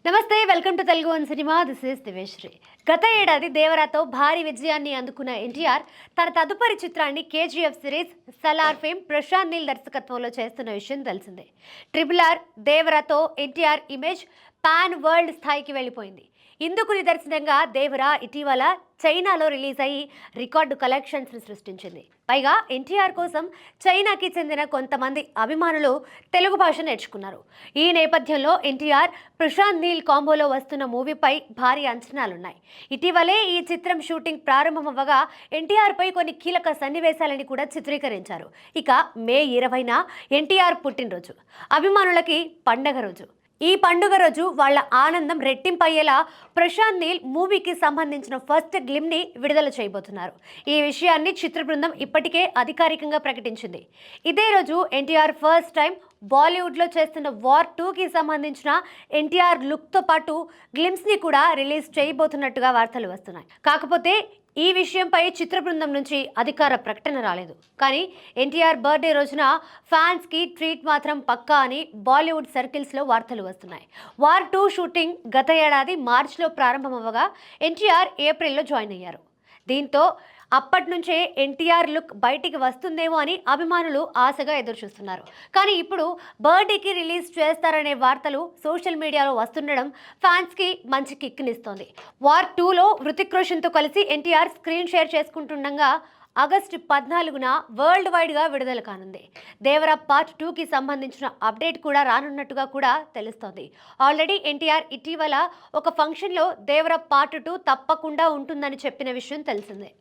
నమస్తే, welcome to Telugu one cinema. This is Diveshri. గత ఏడాది దేవరాతో భారీ విజయాన్ని అందుకున్న ఎన్టీఆర్ తన తదుపరి చిత్రాన్ని KGF series Salaar fame Prashanth Neel దర్శకత్వంలో చేస్తున్న విషయం తెలిసిందే. RRR దేవరాతో ఎన్టీఆర్ ఇమేజ్ పాన్ వరల్డ్ స్థాయికి వెళ్ళిపోయింది. ఇందుకు నిదర్శనంగా దేవరా ఇటీవల చైనాలో రిలీజ్ అయ్యి రికార్డు కలెక్షన్స్ సృష్టించింది. పైగా ఎన్టీఆర్ కోసం చైనాకి చెందిన కొంతమంది అభిమానులు తెలుగు భాష నేర్చుకున్నారు. ఈ నేపథ్యంలో ఎన్టీఆర్ ప్రశాంత్ నీల్ కాంబోలో వస్తున్న మూవీపై భారీ అంచనాలున్నాయి. ఇటీవలే ఈ చిత్రం షూటింగ్ ప్రారంభమవ్వగా ఎన్టీఆర్పై కొన్ని కీలక సన్నివేశాలని కూడా చిత్రీకరించారు. ఇక మే 20న ఎన్టీఆర్ పుట్టినరోజు, అభిమానులకి పండగ రోజు. ఈ పండుగ రోజు వాళ్ళ ఆనందం రెట్టింపయ్యేలా ప్రశాంత్ నీల్ మూవీకి సంబంధించిన ఫస్ట్ గ్లిమ్ని విడుదల చేయబోతున్నారు. ఈ విషయాన్ని చిత్ర బృందం ఇప్పటికే అధికారికంగా ప్రకటించింది. ఇదే రోజు ఎన్టీఆర్ ఫస్ట్ టైం బాలీవుడ్లో చేస్తున్న వార్ 2కి సంబంధించిన ఎన్టీఆర్ లుక్తో పాటు గ్లిమ్స్ని కూడా రిలీజ్ చేయబోతున్నట్టుగా వార్తలు వస్తున్నాయి. కాకపోతే ఈ విషయంపై చిత్ర బృందం నుంచి అధికార ప్రకటన రాలేదు. కానీ ఎన్టీఆర్ బర్త్డే రోజున ఫ్యాన్స్కి ట్రీట్ మాత్రం పక్కా అని బాలీవుడ్ సర్కిల్స్లో వార్తలు వస్తున్నాయి. వార్ 2 షూటింగ్ గత ఏడాది మార్చిలో ప్రారంభమవ్వగా ఎన్టీఆర్ ఏప్రిల్లో జాయిన్ అయ్యారు. దీంతో అప్పటి నుంచే ఎన్టీఆర్ లుక్ బయటికి వస్తుందేమో అని అభిమానులు ఆశగా ఎదురుచూస్తున్నారు. కానీ ఇప్పుడు బర్త్డేకి రిలీజ్ చేస్తారనే వార్తలు సోషల్ మీడియాలో వస్తుండడం ఫ్యాన్స్కి మంచి కిక్నిస్తోంది. వార్ 2లో హృతిక్ రోషన్తో కలిసి ఎన్టీఆర్ స్క్రీన్ షేర్ చేసుకుంటుండగా ఆగస్టు 14న వరల్డ్ వైడ్గా విడుదల కానుంది. దేవరా పార్ట్ 2కి సంబంధించిన అప్డేట్ కూడా రానున్నట్టుగా కూడా తెలుస్తోంది. ఆల్రెడీ ఎన్టీఆర్ ఇటీవల ఒక ఫంక్షన్లో దేవరా పార్ట్ 2 తప్పకుండా ఉంటుందని చెప్పిన విషయం తెలిసిందే.